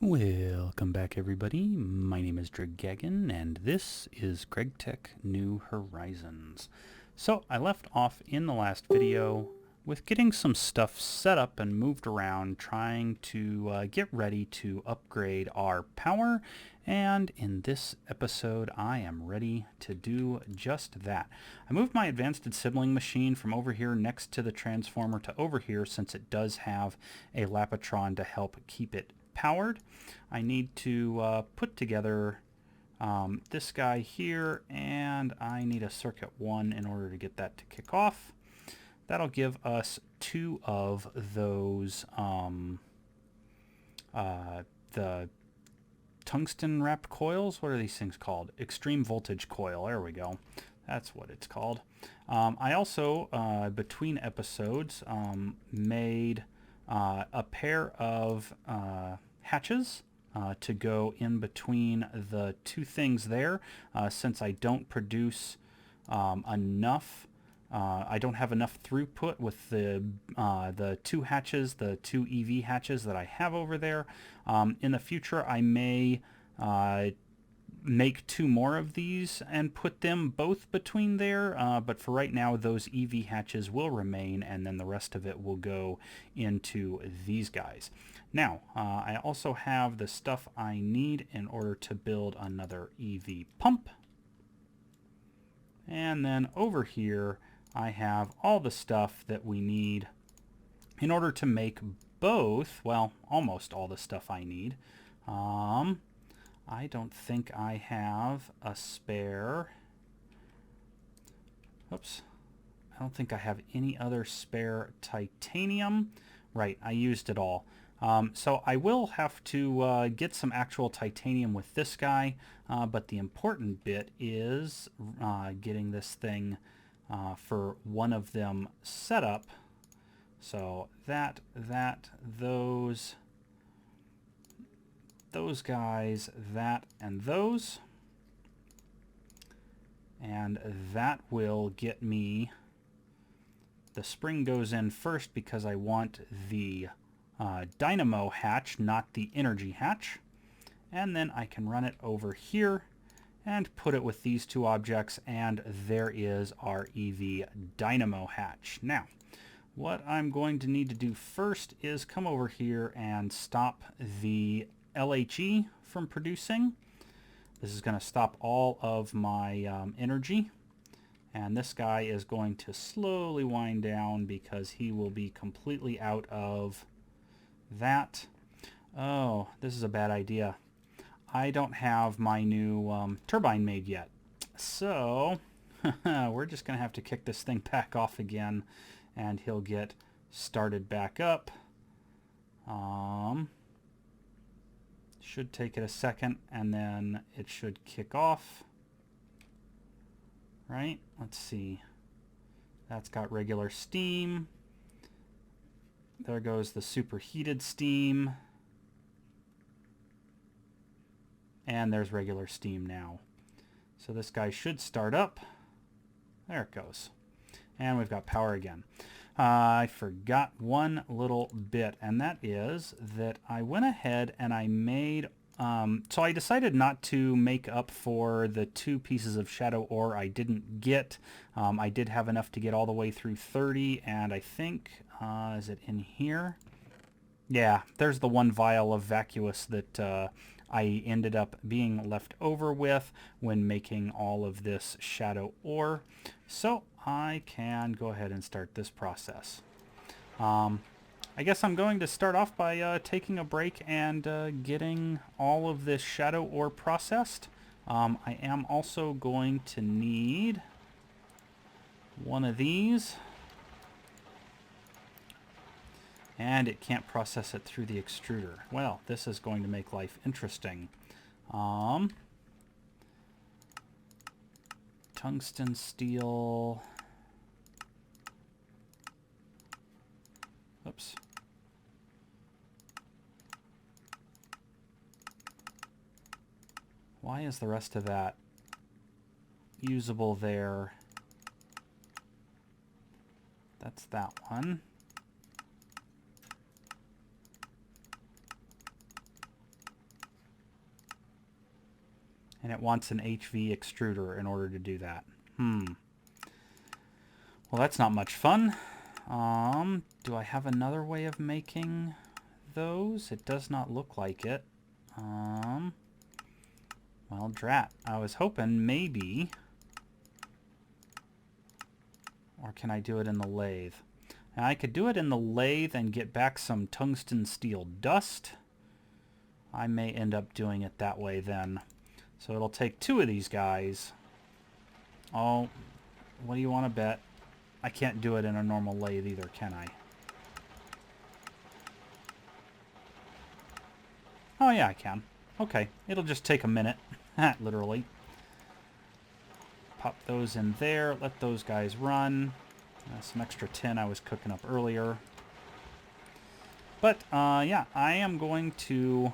Welcome back, everybody. My name is Gregtech, and this is Gregtech New Horizons. So I left off in the last video with getting some stuff set up and moved around, trying to get ready to upgrade our power. And in this episode, I am ready to do just that. I moved my advanced sibling machine from over here next to the transformer to over here, since it does have a Lapotron to help keep it powered. I need to put together this guy here, and I need a circuit 1 in order to get that to kick off. That'll give us 2 of those the tungsten wrapped coils. What are these things called? Extreme voltage coil. There we go. That's what it's called. I also, between episodes, made a pair of hatches to go in between the two things there, since I don't produce enough. I don't have enough throughput with the two hatches, the two EV hatches that I have over there. In the future, I may make 2 more of these and put them both between there, but for right now those EV hatches will remain, and then the rest of it will go into these guys. Now, I also have the stuff I need in order to build another EV pump. And then over here I have all the stuff that we need in order to make both, well, almost all the stuff I need. I don't think I have a spare. Oops. I don't think I have any other spare titanium. Right, I used it all. So I will have to get some actual titanium with this guy, but the important bit is getting this thing for one of them set up. So those guys, that, and those. And that will get me... The spring goes in first because I want the dynamo hatch, not the energy hatch. And then I can run it over here and put it with these 2 objects, and there is our EV dynamo hatch. Now, what I'm going to need to do first is come over here and stop the LHE from producing. This is going to stop all of my energy. And this guy is going to slowly wind down because he will be completely out of that. Oh, this is a bad idea. I don't have my new turbine made yet. So we're just going to have to kick this thing back off again, and he'll get started back up. Should take it a second, and then it should kick off. Right? Let's see. That's got regular steam. There goes the superheated steam. And there's regular steam now. So this guy should start up. There it goes. And we've got power again. I forgot one little bit, and that is that I went ahead and I made... so I decided not to make up for the 2 pieces of shadow ore I didn't get. I did have enough to get all the way through 30, and I think, is it in here? Yeah, there's the 1 vial of vacuous that I ended up being left over with when making all of this shadow ore. So I can go ahead and start this process. I guess I'm going to start off by taking a break and getting all of this shadow ore processed. I am also going to need one of these. And it can't process it through the extruder. Well, this is going to make life interesting. Tungsten steel. Oops. Why is the rest of that usable there? That's that one. And it wants an HV extruder in order to do that. Well, that's not much fun. Do I have another way of making those? It does not look like it. Well, drat. I was hoping maybe... Or can I do it in the lathe? Now, I could do it in the lathe and get back some tungsten steel dust. I may end up doing it that way then. So it'll take 2 of these guys. Oh, what do you want to bet? I can't do it in a normal lathe either, can I? Oh yeah, I can. Okay, it'll just take a minute, literally. Pop those in there, let those guys run. Some extra tin I was cooking up earlier. But, yeah, I am going to,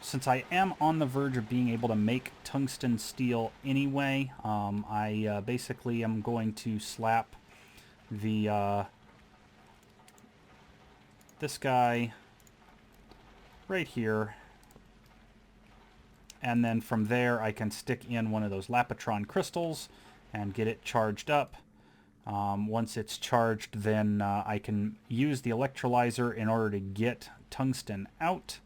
since I am on the verge of being able to make tungsten steel anyway, I basically am going to slap the, this guy right here. And then from there, I can stick in one of those Lapotron crystals and get it charged up. Once it's charged, then I can use the electrolyzer in order to get tungsten out.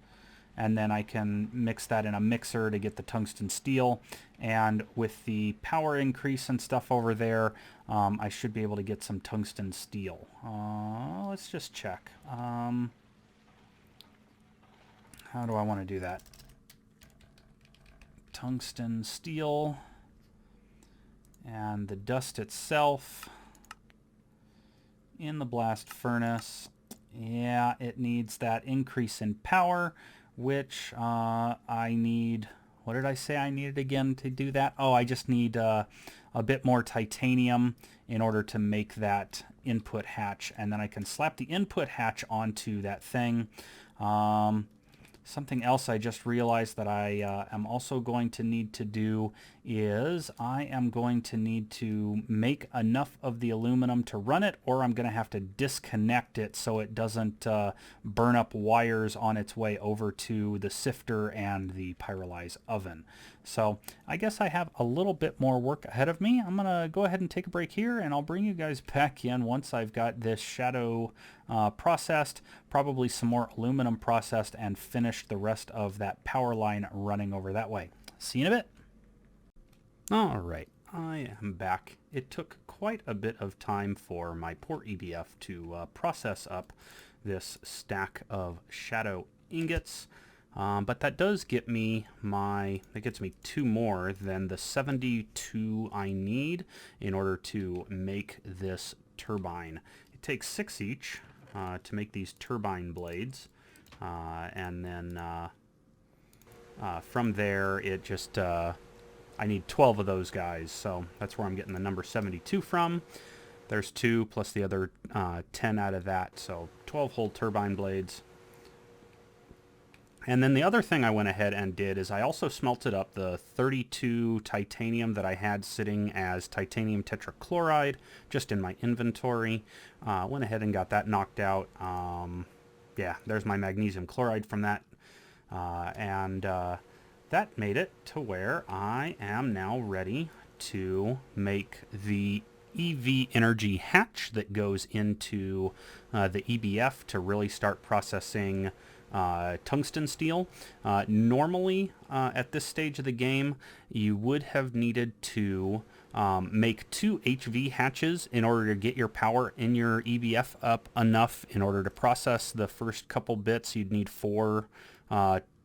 And then I can mix that in a mixer to get the tungsten steel. And with the power increase and stuff over there, I should be able to get some tungsten steel. Let's just check. How do I want to do that? Tungsten steel and the dust itself in the blast furnace. Yeah, it needs that increase in power, which I need. What did I say I needed again to do that? Oh, I just need a bit more titanium in order to make that input hatch, and then I can slap the input hatch onto that thing. Something else I just realized that I am also going to need to do is I am going to need to make enough of the aluminum to run it, or I'm going to have to disconnect it so it doesn't burn up wires on its way over to the sifter and the pyrolyze oven. So I guess I have a little bit more work ahead of me. I'm going to go ahead and take a break here, and I'll bring you guys back in once I've got this shadow processed, probably some more aluminum processed, and finished the rest of that power line running over that way. See you in a bit. All right, I am back. It took quite a bit of time for my poor EBF to process up this stack of shadow ingots. But that does get me it gets me 2 more than the 72 I need in order to make this turbine. It takes 6 each to make these turbine blades, and then from there it just I need 12 of those guys, so that's where I'm getting the number 72 from. There's 2 plus the other 10 out of that, so 12 whole turbine blades. And then the other thing I went ahead and did is I also smelted up the 32 titanium that I had sitting as titanium tetrachloride just in my inventory. Went ahead and got that knocked out. Yeah, there's my magnesium chloride from that. That made it to where I am now ready to make the EV energy hatch that goes into the EBF to really start processing tungsten steel. Normally, at this stage of the game, you would have needed to make 2 HV hatches in order to get your power in your EBF up enough in order to process the first couple bits. You'd need 4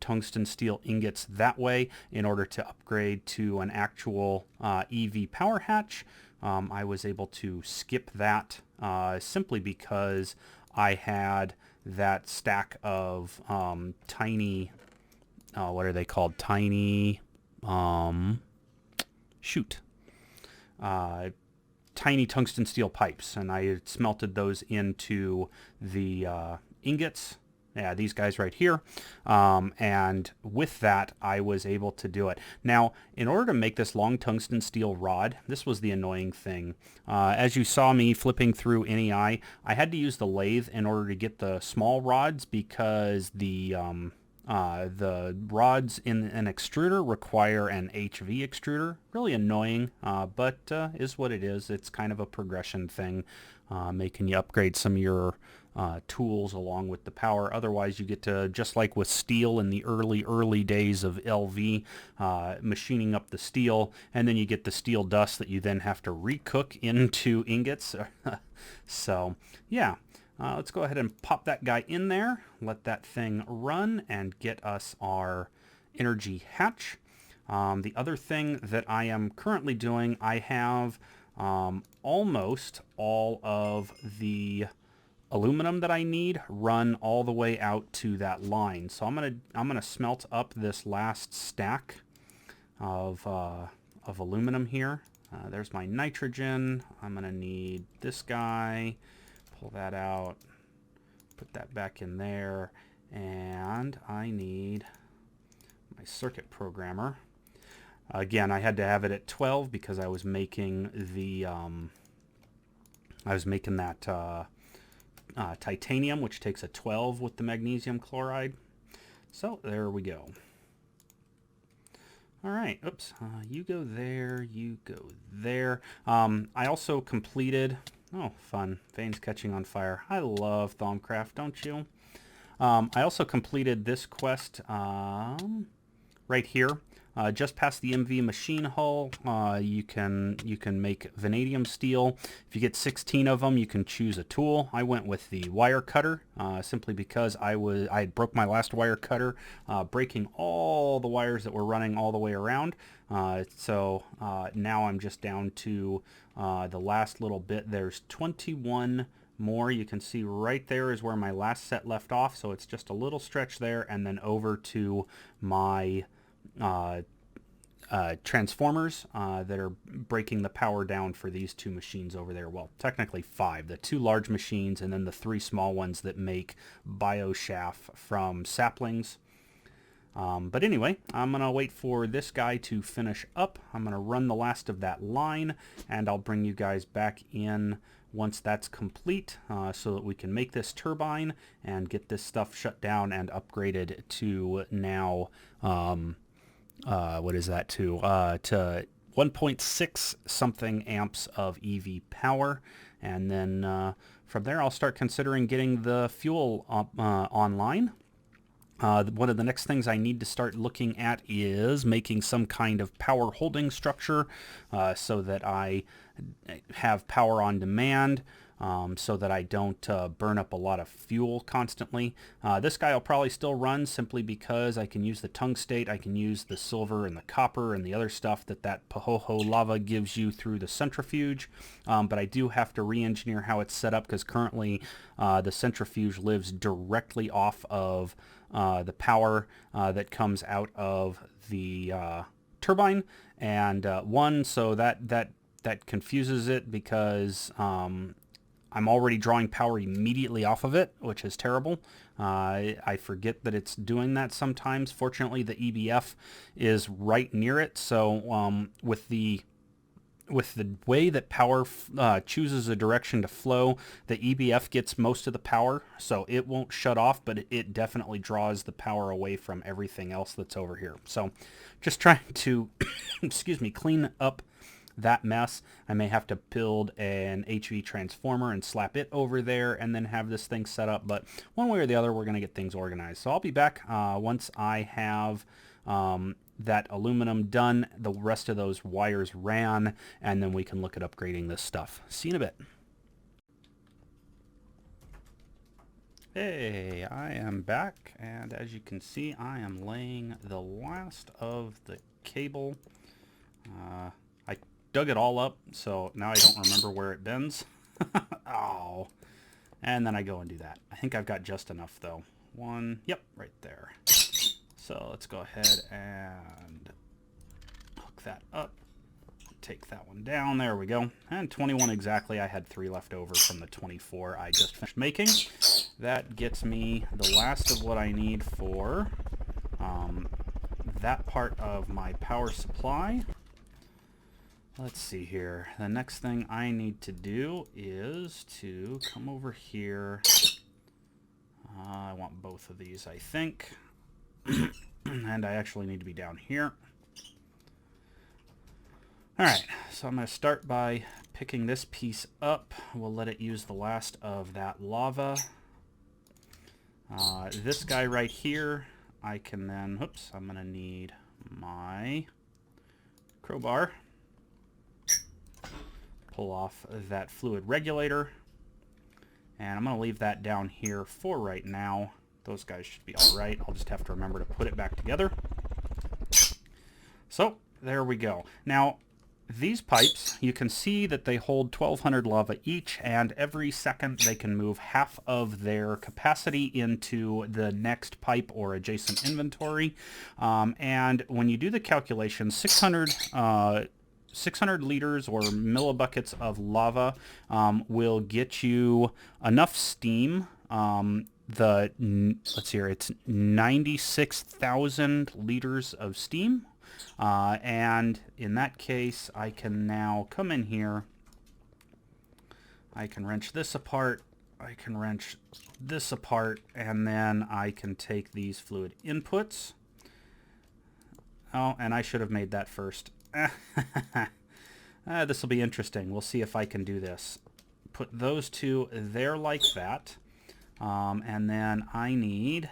tungsten steel ingots that way in order to upgrade to an actual EV power hatch. I was able to skip that simply because I had that stack of tiny, what are they called? Tiny, tiny tungsten steel pipes, and I had smelted those into the ingots. Yeah, these guys right here. And with that, I was able to do it. Now, in order to make this long tungsten steel rod, this was the annoying thing. As you saw me flipping through NEI, I had to use the lathe in order to get the small rods because the the rods in an extruder require an HV extruder. Really annoying, but is what it is. It's kind of a progression thing, making you upgrade some of your tools along with the power. Otherwise, you get to, just like with steel in the early days of LV, machining up the steel, and then you get the steel dust that you then have to recook into ingots. So, yeah. Let's go ahead and pop that guy in there, let that thing run, and get us our energy hatch. The other thing that I am currently doing, I have almost all of the aluminum that I need run all the way out to that line. So I'm gonna smelt up this last stack of aluminum here. There's my nitrogen. I'm gonna need this guy. Pull that out, put that back in there, and I need my circuit programmer. Again, I had to have it at 12 because I was making the that titanium, which takes a 12 with the magnesium chloride. So there we go. All right, oops, you go there, you go there. I also completed, oh fun, veins catching on fire. I love Thaumcraft, don't you? I also completed this quest right here. Just past the MV machine hull, you can make vanadium steel. If you get 16 of them, you can choose a tool. I went with the wire cutter simply because I had broke my last wire cutter, breaking all the wires that were running all the way around. So now I'm just down to the last little bit. There's 21 more. You can see right there is where my last set left off. So it's just a little stretch there, and then over to my transformers that are breaking the power down for these two machines over there. Well, technically 5. The 2 large machines and then the 3 small ones that make bioschaff from saplings. But anyway, I'm going to wait for this guy to finish up. I'm going to run the last of that line, and I'll bring you guys back in once that's complete, so that we can make this turbine and get this stuff shut down and upgraded to now, what is that to 1.6 something amps of EV power. And then from there, I'll start considering getting the fuel online. One of the next things I need to start looking at is making some kind of power holding structure so that I have power on demand, so that I don't burn up a lot of fuel constantly. This guy will probably still run simply because I can use the tungstate, I can use the silver and the copper and the other stuff that Pahoho lava gives you through the centrifuge, but I do have to re-engineer how it's set up because currently the centrifuge lives directly off of the power that comes out of the turbine, and so that confuses it because I'm already drawing power immediately off of it, which is terrible. I forget that it's doing that sometimes. Fortunately, the EBF is right near it, so with the way that power chooses a direction to flow, the EBF gets most of the power, so it won't shut off, but it definitely draws the power away from everything else that's over here. So just trying to, excuse me, clean up that mess. I may have to build an HV transformer and slap it over there and then have this thing set up, but one way or the other, we're going to get things organized. So I'll be back once I have that aluminum done, the rest of those wires ran, and then we can look at upgrading this stuff. See you in a bit. Hey, I am back, and as you can see, I am laying the last of the cable. I dug it all up, so now I don't remember where it bends. Oh, and then I go and do that. I think I've got just enough, though. One, yep, right there. So let's go ahead and hook that up, take that one down, there we go, and 21 exactly. I had 3 left over from the 24 I just finished making. That gets me the last of what I need for that part of my power supply. Let's see here, the next thing I need to do is to come over here. I want both of these, I think. And I actually need to be down here. Alright, so I'm going to start by picking this piece up. We'll let it use the last of that lava. This guy right here, I can then, oops, I'm going to need my crowbar. Pull off that fluid regulator. And I'm going to leave that down here for right now. Those guys should be alright. I'll just have to remember to put it back together. So, there we go. Now, these pipes, you can see that they hold 1,200 lava each, and every second they can move half of their capacity into the next pipe or adjacent inventory. And when you do the calculation, 600 liters or millibuckets of lava will get you enough steam. Let's see here, it's 96,000 liters of steam. And in that case, I can now come in here. I can wrench this apart. I can wrench this apart, and then I can take these fluid inputs. Oh, and I should have made that first. This will be interesting. We'll see if I can do this. Put those two there like that. And then I need...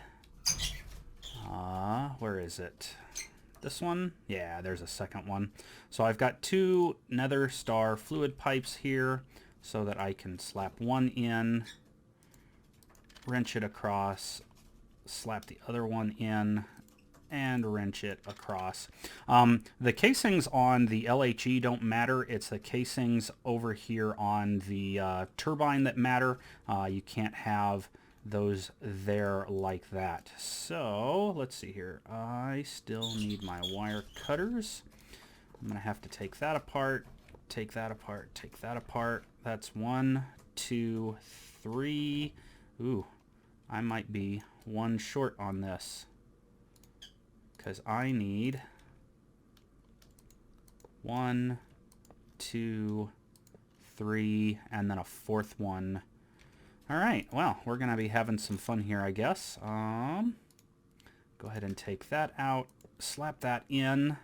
where is it? This one? Yeah, there's a second one. So I've got two Nether Star fluid pipes here so that I can slap one in, wrench it across, slap the other one in, and wrench it across. The casings on the LHE don't matter. It's the casings over here on the turbine that matter. You can't have those there like that. So let's see here. I still need my wire cutters. I'm gonna have to take that apart, take that apart, take that apart. That's 1, 2, 3. Ooh, I might be one short on this because I need 1, 2, 3, and then a fourth one. Alright, well, we're going to be having some fun here, I guess. Go ahead and take that out, slap that in.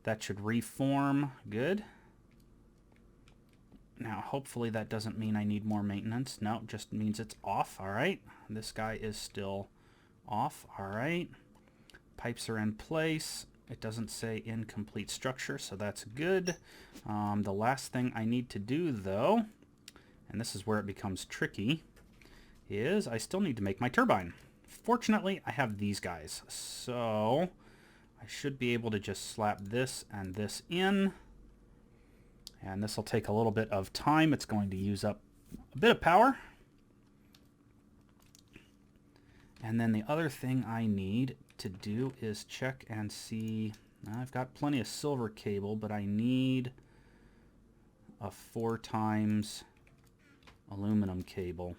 That should reform. Good. Now, hopefully that doesn't mean I need more maintenance. No, it just means it's off. Alright, this guy is still off. Alright, pipes are in place. It doesn't say incomplete structure, so that's good. The last thing I need to do, though, and this is where it becomes tricky, is I still need to make my turbine. Fortunately, I have these guys, so I should be able to just slap this and this in, and this will take a little bit of time. It's going to use up a bit of power. And then the other thing I need to do is check and see. I've got plenty of silver cable, but I need a 4 times aluminum cable.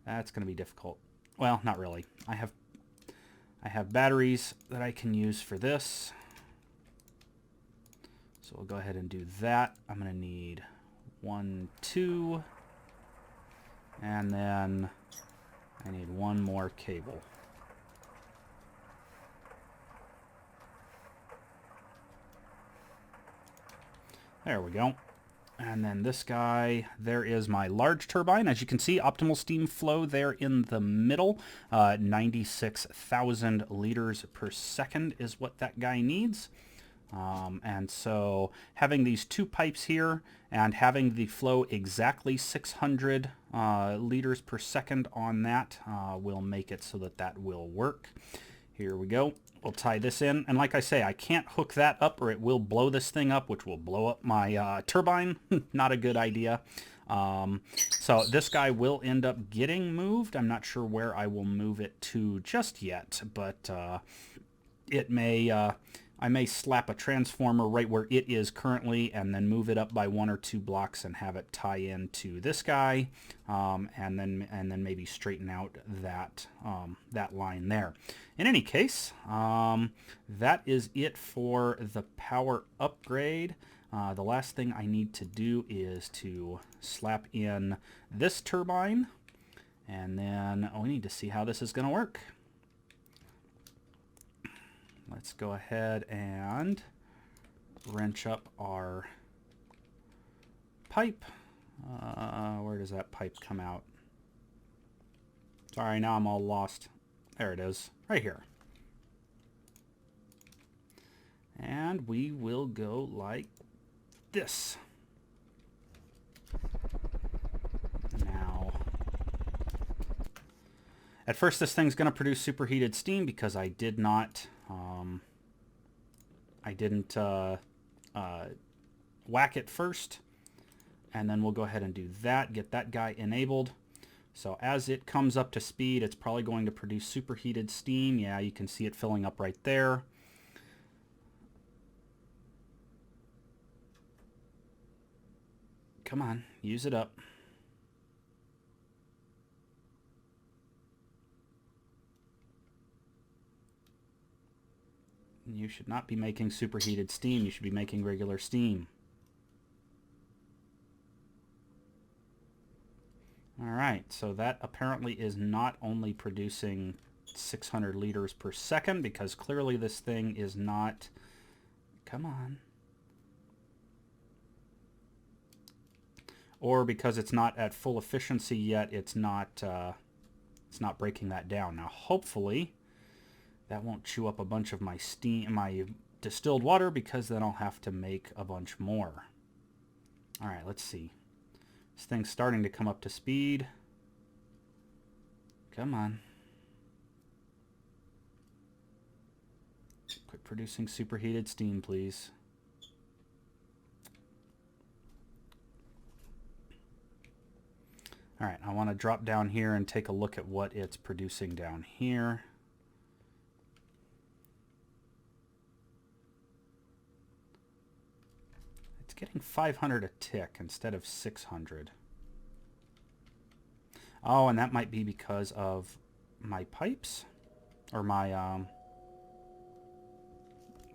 That's going to be difficult. Well, not really. I have batteries that I can use for this. So we'll go ahead and do that. I'm going to need 1, 2, and then I need one more cable. There we go. And then this guy, there is my large turbine. As you can see, optimal steam flow there in the middle. 96,000 liters per second is what that guy needs. And so having these two pipes here and having the flow exactly 600 liters per second on that will make it so that that will work. Here we go. We'll tie this in, and like I say, I can't hook that up or it will blow this thing up, which will blow up my turbine. Not a good idea. So this guy will end up getting moved. I'm not sure where I will move it to just yet, but it may I may slap a transformer right where it is currently and then move it up by 1 or 2 blocks and have it tie into this guy, and then maybe straighten out that that line there. In any case, that is it for the power upgrade. The last thing I need to do is to slap in this turbine, and then we need to see how this is going to work. let's go ahead and wrench up our pipe. Where does that pipe come out? Sorry, now I'm all lost. There it is, right here. And we will go like this. Now, at first this thing's going to produce superheated steam because I did not, I didn't whack it first. And then we'll go ahead and do that, get that guy enabled. So as it comes up to speed, it's probably going to produce superheated steam. Yeah, you can see it filling up right there. Come on, use it up. You should not be making superheated steam. You should be making regular steam. All right, so that apparently is not only producing 600 liters per second, because clearly this thing is not... Come on. Or because it's not at full efficiency yet, it's not breaking that down. Now, hopefully, that won't chew up a bunch of my steam, my distilled water, because then I'll have to make a bunch more. All right, let's see. This thing's starting to come up to speed. Come on. Quit producing superheated steam, please. All right, I want to drop down here and take a look at what it's producing down here. It's getting 500 a tick instead of 600. Oh, and that might be because of my pipes or my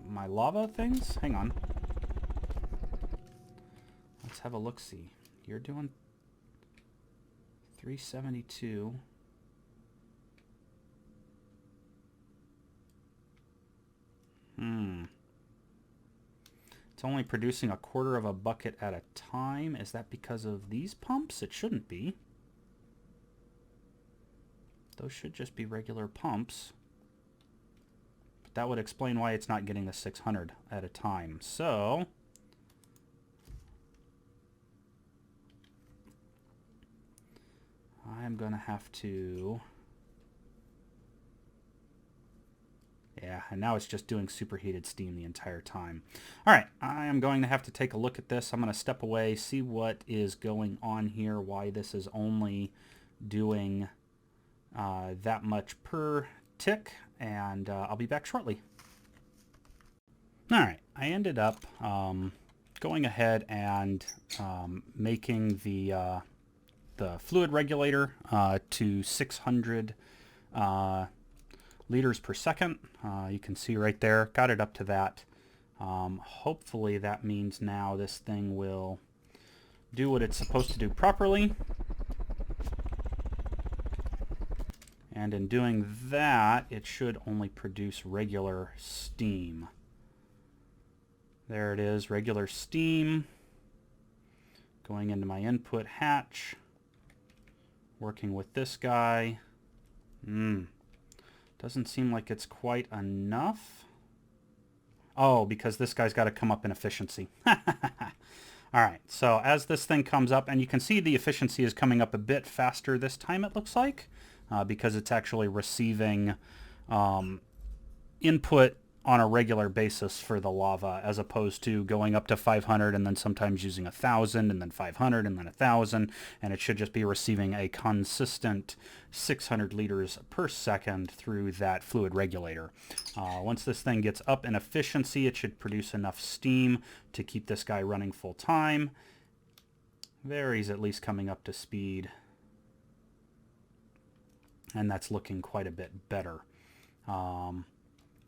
my lava things. Hang on. Let's have a look-see. You're doing 372. It's only producing 1/4 of a bucket at a time. Is that because of these pumps? It shouldn't be. Those should just be regular pumps. But that would explain why it's not getting the 600 at a time. So... I'm going to have to... Yeah, and now it's just doing superheated steam the entire time. All right, I am going to have to take a look at this. I'm going to step away, see what is going on here, why this is only doing that much per tick, and I'll be back shortly. All right, I ended up going ahead and making the fluid regulator to 600 liters per second. You can see right there, got it up to that. Hopefully that means now this thing will do what it's supposed to do properly. And in doing that, it should only produce regular steam. There it is, regular steam. Going into my input hatch. Working with this guy. Doesn't seem like it's quite enough. Oh, because this guy's got to come up in efficiency. All right, so as this thing comes up, and you can see the efficiency is coming up a bit faster this time, it looks like, because it's actually receiving input on a regular basis for the lava, as opposed to going up to 500 and then sometimes using 1,000 and then 500 and then 1,000, and it should just be receiving a consistent 600 liters per second through that fluid regulator. Once this thing gets up in efficiency, it should produce enough steam to keep this guy running full time. There, he's at least coming up to speed, and that's looking quite a bit better.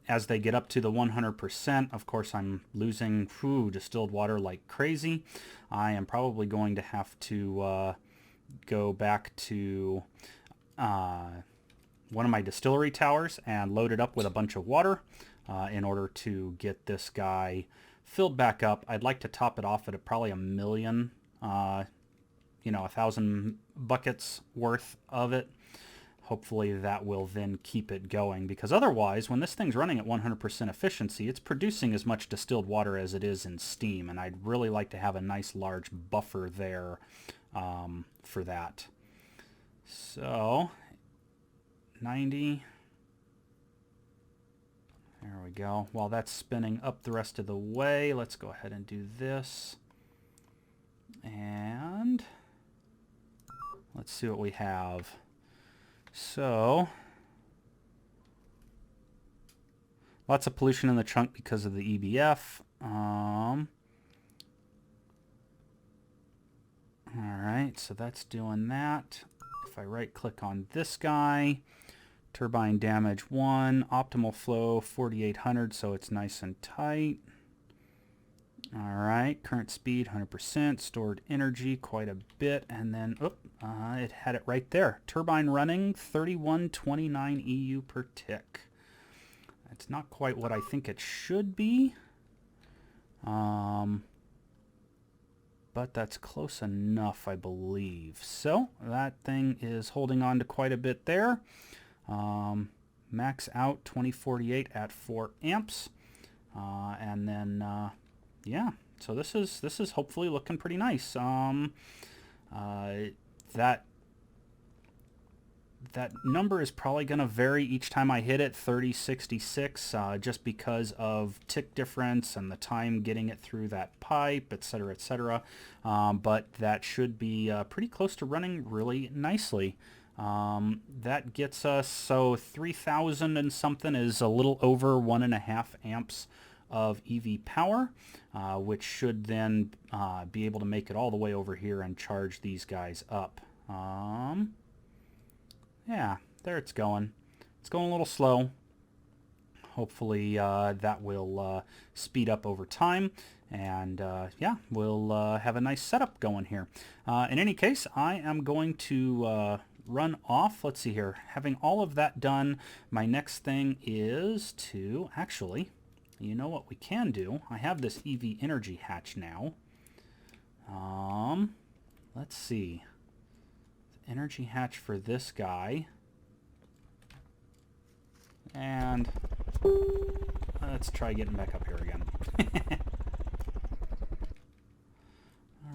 As they get up to the 100%, of course, I'm losing distilled water like crazy. I am probably going to have to go back to one of my distillery towers and load it up with a bunch of water. in order to get this guy filled back up. I'd like to top it off at probably 1,000,000, 1,000 buckets worth of it. Hopefully that will then keep it going, because otherwise, when this thing's running at 100% efficiency, it's producing as much distilled water as it is in steam, and I'd really like to have a nice large buffer there for that. So, 90. There we go. While that's spinning up the rest of the way, let's go ahead and do this. And let's see what we have. So, lots of pollution in the trunk because of the EBF. Alright, so that's doing that. If I right-click on this guy, turbine damage 1, optimal flow 4,800, so it's nice and tight. Alright, current speed 100%, stored energy quite a bit, and then, it had it right there. Turbine running 3129 EU per tick. That's not quite what I think it should be, but that's close enough, I believe. So that thing is holding on to quite a bit there. Max out 2048 at 4 amps, and then yeah, so this is hopefully looking pretty nice. That number is probably going to vary each time I hit it, 3066, just because of tick difference and the time getting it through that pipe, etc., etc. But that should be pretty close to running really nicely. That gets us, so 3,000 and something is a little over 1.5 amps of EV power, which should then be able to make it all the way over here and charge these guys up. Yeah, there it's going. It's going a little slow. Hopefully that will speed up over time, and yeah, we'll have a nice setup going here. In any case, I am going to run off. Let's see here. Having all of that done, my next thing is to actually, you know what we can do? I have this EV energy hatch now. Let's see. Energy hatch for this guy. And let's try getting back up here again.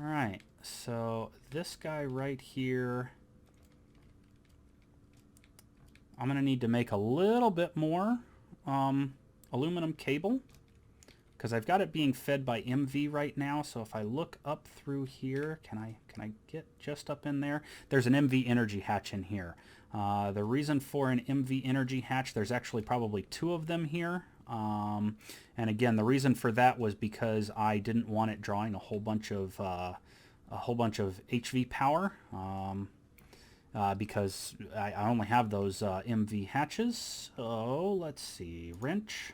Alright, so this guy right here, I'm going to need to make a little bit more aluminum cable, because I've got it being fed by MV right now. So if I look up through here, can I get just up in there? There's an MV energy hatch in here. The reason for an MV energy hatch, there's actually probably 2 of them here. And again, the reason for that was because I didn't want it drawing a whole bunch of HV power, because I only have those MV hatches. So let's see, wrench.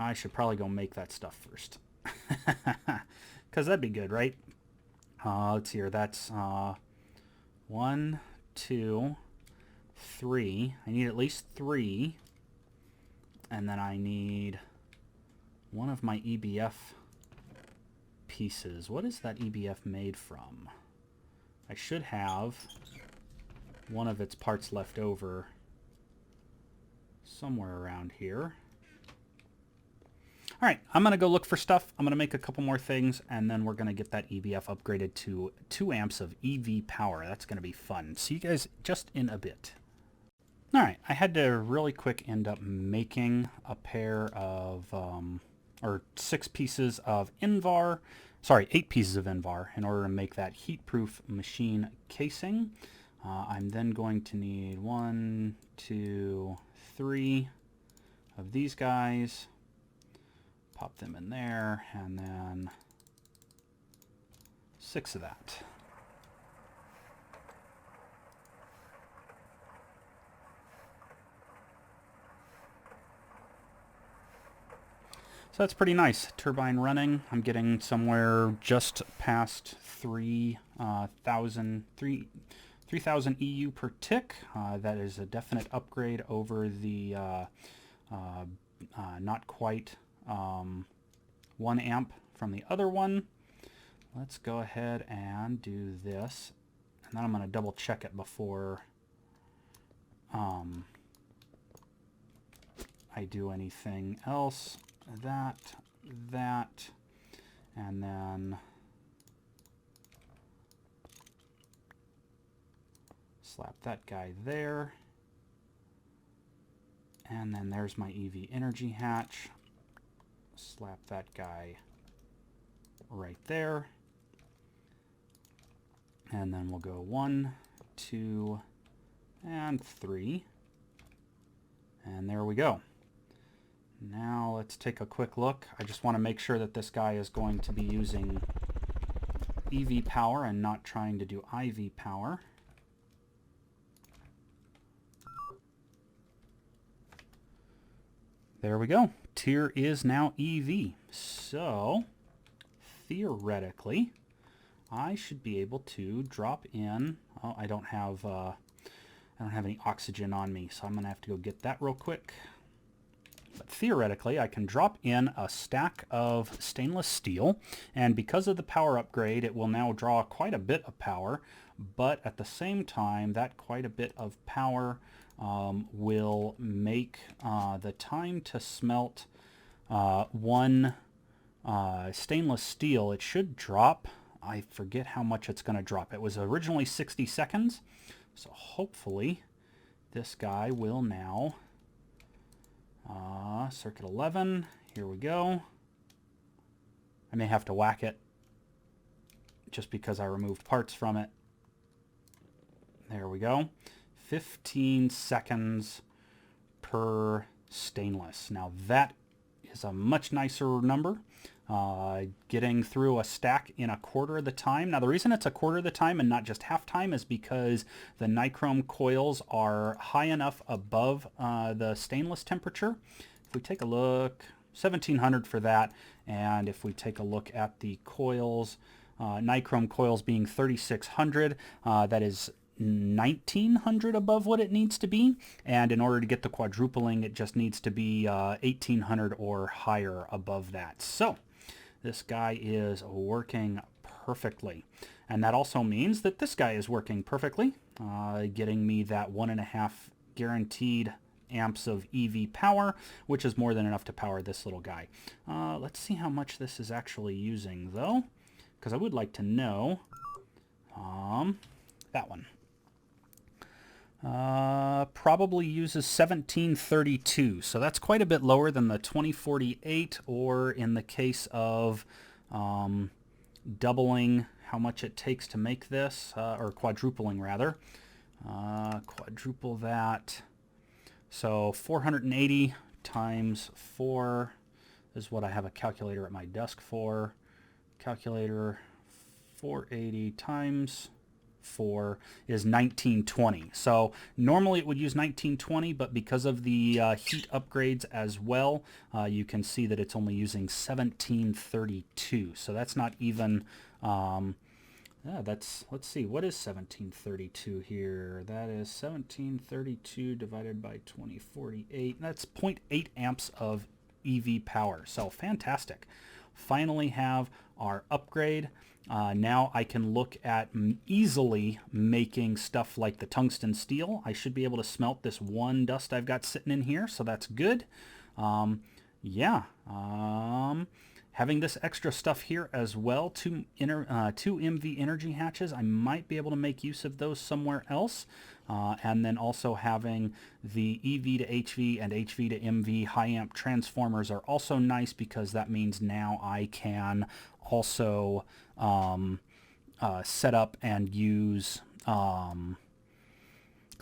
I should probably go make that stuff first, because that'd be good, right? Let's see here. That's 1, 2, 3. I need at least 3, and then I need one of my EBF pieces. What is that EBF made from? I should have one of its parts left over somewhere around here. All right, I'm going to go look for stuff. I'm going to make a couple more things, and then we're going to get that EBF upgraded to 2 amps of EV power. That's going to be fun. See you guys just in a bit. All right, I had to really quick end up making a pair of, or 6 pieces of Invar, sorry, 8 pieces of Invar in order to make that heat-proof machine casing. I'm then going to need 1, 2, 3 of these guys. Pop them in there, and then 6 of that. So that's pretty nice. Turbine running. I'm getting somewhere just past 3,000 3,000 EU per tick. That is a definite upgrade over the not quite 1 amp from the other one. Let's go ahead and do this, and then I'm going to double check it before I do anything else. That, and then slap that guy there. And then there's my EV energy hatch. Slap that guy right there. And then we'll go 1, 2, and 3. And there we go. Now let's take a quick look. I just want to make sure that this guy is going to be using EV power and not trying to do IV power. There we go. Tier is now EV. So theoretically, I should be able to drop in. Oh, I don't have any oxygen on me, so I'm gonna have to go get that real quick. But theoretically, I can drop in a stack of stainless steel, and because of the power upgrade, it will now draw quite a bit of power. But at the same time, that quite a bit of power will make the time to smelt one stainless steel, it should drop. I forget how much it's going to drop. It was originally 60 seconds, so hopefully this guy will now circuit 11. Here we go. I may have to whack it just because I removed parts from it. There we go. 15 seconds per stainless. Now that is a much nicer number. Getting through a stack in a quarter of the time. Now the reason it's a quarter of the time and not just half time is because the nichrome coils are high enough above the stainless temperature. If we take a look, 1700 for that, and if we take a look at the coils, nichrome coils being 3600, that is 1900 above what it needs to be, and in order to get the quadrupling it just needs to be 1800 or higher above that. So this guy is working perfectly, and that also means that this guy is working perfectly, getting me that 1.5 guaranteed amps of EV power, which is more than enough to power this little guy. Let's see how much this is actually using though, because I would like to know. That one probably uses 1732, so that's quite a bit lower than the 2048, or in the case of doubling how much it takes to make this, or quadrupling rather. Quadruple that. So 480 times 4 is what I have a calculator at my desk for. Calculator, 480 times 4 is 1920. So normally it would use 1920, but because of the heat upgrades as well, you can see that it's only using 1732. So that's not even, let's see, what is 1732 here? That is 1732 divided by 2048. That's 0.8 amps of EV power. So fantastic. Finally have our upgrade. Now I can look at easily making stuff like the tungsten steel. I should be able to smelt this one dust I've got sitting in here, so that's good. Having this extra stuff here as well, two MV energy hatches, I might be able to make use of those somewhere else. And then also having the EV to HV and HV to MV high amp transformers are also nice, because that means now I can also set up and use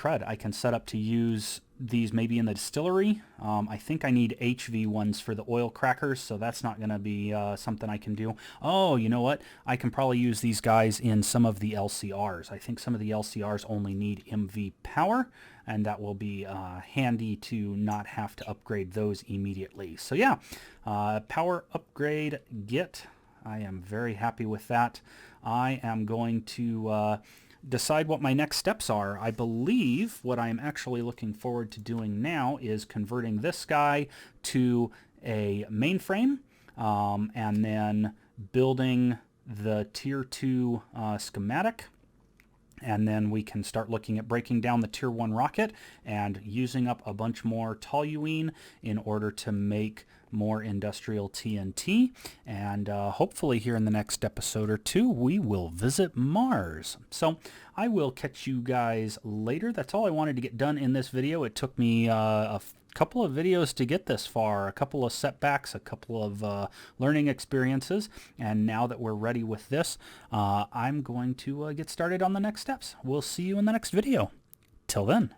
I can set up to use these maybe in the distillery. I think I need HV ones for the oil crackers, so that's not going to be something I can do. Oh, you know what? I can probably use these guys in some of the LCRs. I think some of the LCRs only need MV power, and that will be handy to not have to upgrade those immediately. So yeah, power upgrade get. I am very happy with that. I am going to decide what my next steps are. I believe what I'm actually looking forward to doing now is converting this guy to a mainframe, and then building the tier 2 schematic. And then we can start looking at breaking down the tier 1 rocket and using up a bunch more toluene in order to make more industrial TNT. And hopefully here in the next episode or two, we will visit Mars. So I will catch you guys later. That's all I wanted to get done in this video. It took me a couple of videos to get this far, a couple of setbacks, a couple of learning experiences, and now that we're ready with this, I'm going to get started on the next steps. We'll see you in the next video. Till then.